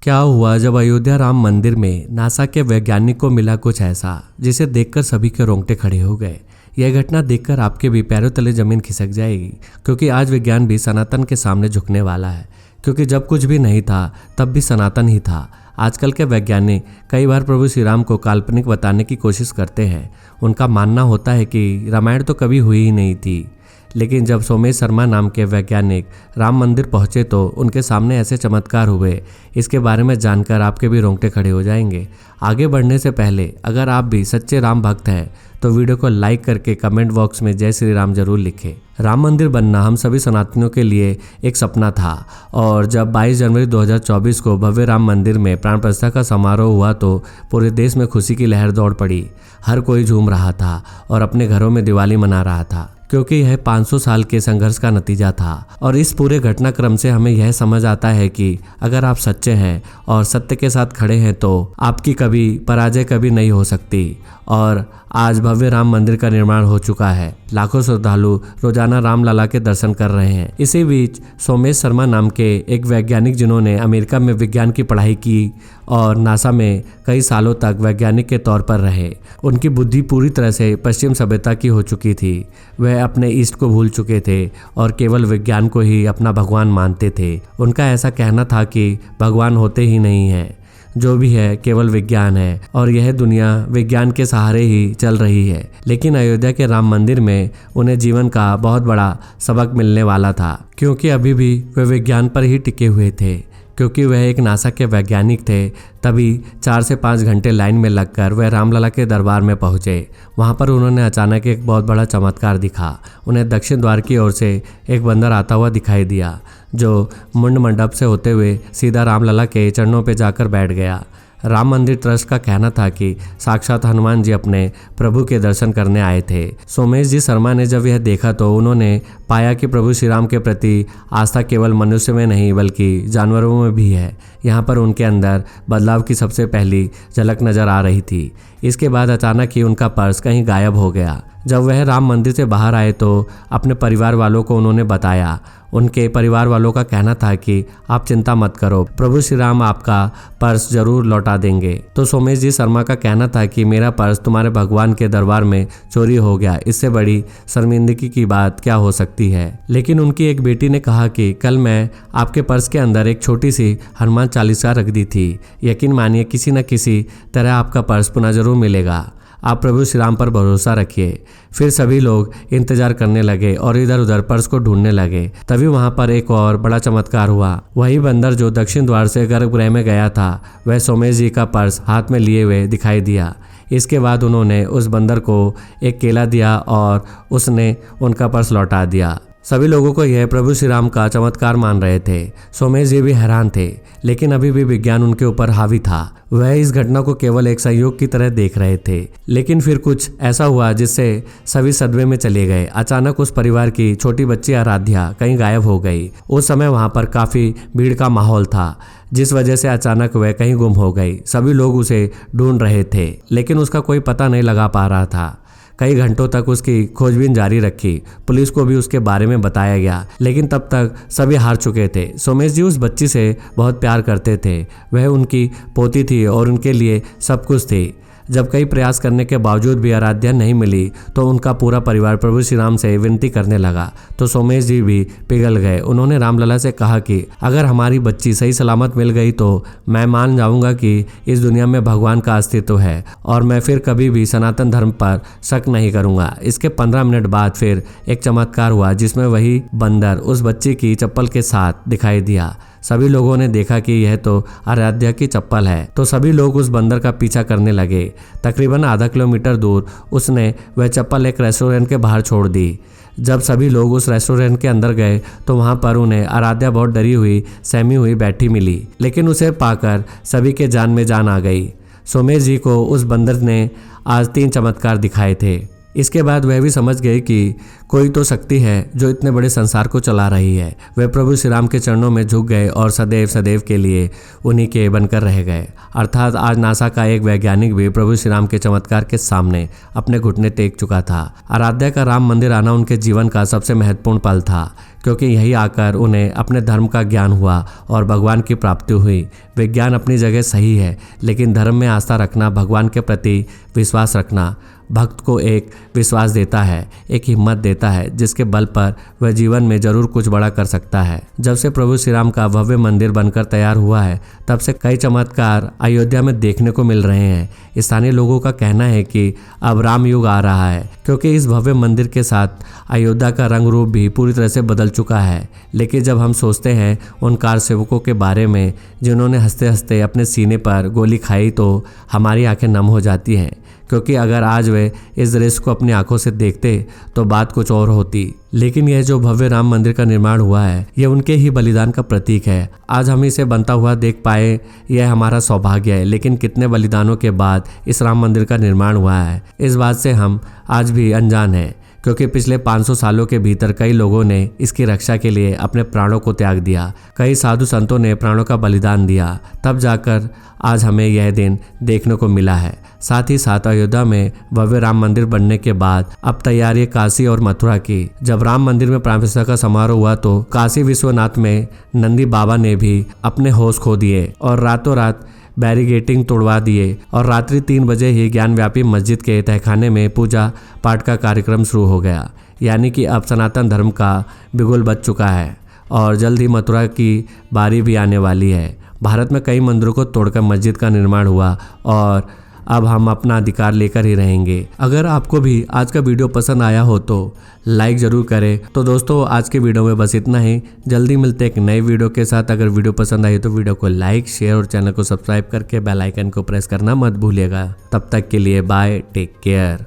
क्या हुआ जब अयोध्या राम मंदिर में नासा के वैज्ञानिक को मिला कुछ ऐसा जिसे देखकर सभी के रोंगटे खड़े हो गए। यह घटना देखकर आपके भी पैरों तले जमीन खिसक जाएगी, क्योंकि आज विज्ञान भी सनातन के सामने झुकने वाला है। क्योंकि जब कुछ भी नहीं था तब भी सनातन ही था। आजकल के वैज्ञानिक कई बार प्रभु श्री राम को काल्पनिक बताने की कोशिश करते हैं। उनका मानना होता है कि रामायण तो कभी हुई ही नहीं थी। लेकिन जब सोमेश शर्मा नाम के वैज्ञानिक राम मंदिर पहुंचे तो उनके सामने ऐसे चमत्कार हुए, इसके बारे में जानकर आपके भी रोंगटे खड़े हो जाएंगे। आगे बढ़ने से पहले अगर आप भी सच्चे राम भक्त हैं तो वीडियो को लाइक करके कमेंट बॉक्स में जय श्री राम जरूर लिखें। राम मंदिर बनना हम सभी सनातनियों के लिए एक सपना था, और जब 22 जनवरी 2024 को भव्य राम मंदिर में प्राण प्रतिष्ठा का समारोह हुआ तो पूरे देश में खुशी की लहर दौड़ पड़ी। हर कोई झूम रहा था और अपने घरों में दिवाली मना रहा था, क्योंकि यह 500 साल के संघर्ष का नतीजा था। और इस पूरे घटनाक्रम से हमें यह समझ आता है कि अगर आप सच्चे हैं और सत्य के साथ खड़े हैं तो आपकी कभी पराजय कभी नहीं हो सकती। और आज भव्य राम मंदिर का निर्माण हो चुका है। लाखों श्रद्धालु रोजाना रामलला के दर्शन कर रहे हैं। इसी बीच सोमेश शर्मा नाम के एक वैज्ञानिक, जिन्होंने अमेरिका में विज्ञान की पढ़ाई की और नासा में कई सालों तक वैज्ञानिक के तौर पर रहे, उनकी बुद्धि पूरी तरह से पश्चिम सभ्यता की हो चुकी थी। वह अपने ईस्ट को भूल चुके थे और केवल विज्ञान को ही अपना भगवान मानते थे। उनका ऐसा कहना था कि भगवान होते ही नहीं हैं, जो भी है केवल विज्ञान है और यह दुनिया विज्ञान के सहारे ही चल रही है। लेकिन अयोध्या के राम मंदिर में उन्हें जीवन का बहुत बड़ा सबक मिलने वाला था, क्योंकि अभी भी वे विज्ञान पर ही टिके हुए थे। क्योंकि वह एक नासा के वैज्ञानिक थे, तभी 4 से 5 घंटे लाइन में लगकर वह रामलला के दरबार में पहुंचे। वहां पर उन्होंने अचानक एक बहुत बड़ा चमत्कार दिखा। उन्हें दक्षिण द्वार की ओर से एक बंदर आता हुआ दिखाई दिया, जो मुंड मंडप से होते हुए सीधा रामलला के चरणों पर जाकर बैठ गया। राम मंदिर ट्रस्ट का कहना था कि साक्षात हनुमान जी अपने प्रभु के दर्शन करने आए थे। सोमेश जी शर्मा ने जब यह देखा तो उन्होंने पाया कि प्रभु श्री राम के प्रति आस्था केवल मनुष्य में नहीं बल्कि जानवरों में भी है। यहाँ पर उनके अंदर बदलाव की सबसे पहली झलक नजर आ रही थी। इसके बाद अचानक ही उनका पर्स कहीं गायब हो गया। जब वह राम मंदिर से बाहर आए तो अपने परिवार वालों को उन्होंने बताया। उनके परिवार वालों का कहना था कि आप चिंता मत करो, प्रभु श्री राम आपका पर्स जरूर लौटा देंगे। तो सोमेश जी शर्मा का कहना था कि मेरा पर्स तुम्हारे भगवान के दरबार में चोरी हो गया, इससे बड़ी शर्मिंदगी की बात क्या हो सकती है। लेकिन उनकी एक बेटी ने कहा कि कल मैं आपके पर्स के अंदर एक छोटी सी हनुमान चालीसा रख दी थी। यकीन मानिए किसी न किसी तरह आपका पर्स पुनः जरूर मिलेगा। आप प्रभु श्री राम पर भरोसा रखिए। फिर सभी लोग इंतजार करने लगे और इधर उधर पर्स को ढूंढने लगे। तभी वहां पर एक और बड़ा चमत्कार हुआ। वही बंदर जो दक्षिण द्वार से गर्भगृह में गया था, वह सोमेश जी का पर्स हाथ में लिए हुए दिखाई दिया। इसके बाद उन्होंने उस बंदर को एक केला दिया और उसने उनका पर्स लौटा दिया। सभी लोगों को यह प्रभु श्री राम का चमत्कार मान रहे थे। सोमेश जी भी हैरान थे, लेकिन अभी भी विज्ञान उनके ऊपर हावी था। वह इस घटना को केवल एक संयोग की तरह देख रहे थे। लेकिन फिर कुछ ऐसा हुआ जिससे सभी सदमे में चले गए। अचानक उस परिवार की छोटी बच्ची आराध्या कहीं गायब हो गई। उस समय वहां पर काफी भीड़ का माहौल था, जिस वजह से अचानक वह कहीं गुम हो गई। सभी लोग उसे ढूंढ रहे थे, लेकिन उसका कोई पता नहीं लगा पा रहा था। कई घंटों तक उसकी खोजबीन जारी रखी। पुलिस को भी उसके बारे में बताया गया, लेकिन तब तक सभी हार चुके थे। सोमेश जी उस बच्ची से बहुत प्यार करते थे। वह उनकी पोती थी और उनके लिए सब कुछ थी। जब कई प्रयास करने के बावजूद भी आराध्या नहीं मिली तो उनका पूरा परिवार प्रभु श्री राम से विनती करने लगा। तो सोमेश जी भी पिघल गए। उन्होंने रामलला से कहा कि अगर हमारी बच्ची सही सलामत मिल गई तो मैं मान जाऊंगा कि इस दुनिया में भगवान का अस्तित्व है और मैं फिर कभी भी सनातन धर्म पर शक नहीं करूंगा। इसके 15 मिनट बाद फिर एक चमत्कार हुआ, जिसमें वही बंदर उस बच्ची की चप्पल के साथ दिखाई दिया। सभी लोगों ने देखा कि यह तो आराध्या की चप्पल है, तो सभी लोग उस बंदर का पीछा करने लगे। तकरीबन आधा किलोमीटर दूर उसने वह चप्पल एक रेस्टोरेंट के बाहर छोड़ दी। जब सभी लोग उस रेस्टोरेंट के अंदर गए तो वहां पर उन्हें आराध्या बहुत डरी हुई, सहमी हुई बैठी मिली, लेकिन उसे पाकर सभी के जान में जान आ गई। सोमेश जी को उस बंदर ने आज 3 चमत्कार दिखाए थे। इसके बाद वह भी समझ गए कि कोई तो शक्ति है जो इतने बड़े संसार को चला रही है। वे प्रभु श्री राम के चरणों में झुक गए और सदैव सदैव के लिए उन्हीं के बनकर रह गए। अर्थात आज नासा का एक वैज्ञानिक भी प्रभु श्री राम के चमत्कार के सामने अपने घुटने टेक चुका था। आराध्या का राम मंदिर आना उनके जीवन का सबसे महत्वपूर्ण पल था, क्योंकि यही आकर उन्हें अपने धर्म का ज्ञान हुआ और भगवान की प्राप्ति हुई। विज्ञान अपनी जगह सही है, लेकिन धर्म में आस्था रखना, भगवान के प्रति विश्वास रखना भक्त को एक विश्वास देता है, एक हिम्मत देता है जिसके बल पर वह जीवन में जरूर कुछ बड़ा कर सकता है। जब से प्रभु श्री राम का भव्य मंदिर बनकर तैयार हुआ है, तब से कई चमत्कार अयोध्या में देखने को मिल रहे हैं। स्थानीय लोगों का कहना है कि अब राम युग आ रहा है, क्योंकि इस भव्य मंदिर के साथ अयोध्या का रंग रूप भी पूरी तरह से बदल चुका है। लेकिन जब हम सोचते हैं उन कार सेवकों के बारे में जिन्होंने हंसते हंसते अपने सीने पर गोली खाई, तो हमारी आंखें नम हो जाती हैं, क्योंकि अगर आज वे इस दृश्य को अपनी आंखों से देखते तो बात कुछ और होती। लेकिन यह जो भव्य राम मंदिर का निर्माण हुआ है, यह उनके ही बलिदान का प्रतीक है। आज हम इसे बनता हुआ देख पाए, यह हमारा सौभाग्य है। लेकिन कितने बलिदानों के बाद इस राम मंदिर का निर्माण हुआ है, इस बात से हम आज भी अनजान हैं, क्योंकि पिछले 500 सालों के भीतर कई लोगों ने इसकी रक्षा के लिए अपने प्राणों को त्याग दिया। कई साधु संतों ने प्राणों का बलिदान दिया, तब जाकर आज हमें यह दिन देखने को मिला है। साथ ही साथ अयोध्या में भव्य राम मंदिर बनने के बाद अब तैयारी काशी और मथुरा की। जब राम मंदिर में प्राण प्रतिष्ठा का समारोह हुआ तो काशी विश्वनाथ में नंदी बाबा ने भी अपने होश खो दिए और रातों रात बैरिगेटिंग तोड़वा दिए और रात्रि 3 बजे ही ज्ञानव्यापी मस्जिद के तहखाने में पूजा पाठ का कार्यक्रम शुरू हो गया। यानी कि अब सनातन धर्म का बिगुल बज चुका है और जल्द ही मथुरा की बारी भी आने वाली है। भारत में कई मंदिरों को तोड़कर मस्जिद का निर्माण हुआ और अब हम अपना अधिकार लेकर ही रहेंगे। अगर आपको भी आज का वीडियो पसंद आया हो तो लाइक ज़रूर करें। तो दोस्तों, आज के वीडियो में बस इतना ही। जल्दी मिलते एक नए वीडियो के साथ। अगर वीडियो पसंद आई तो वीडियो को लाइक, शेयर और चैनल को सब्सक्राइब करके बेल आइकन को प्रेस करना मत भूलिएगा। तब तक के लिए बाय, टेक केयर।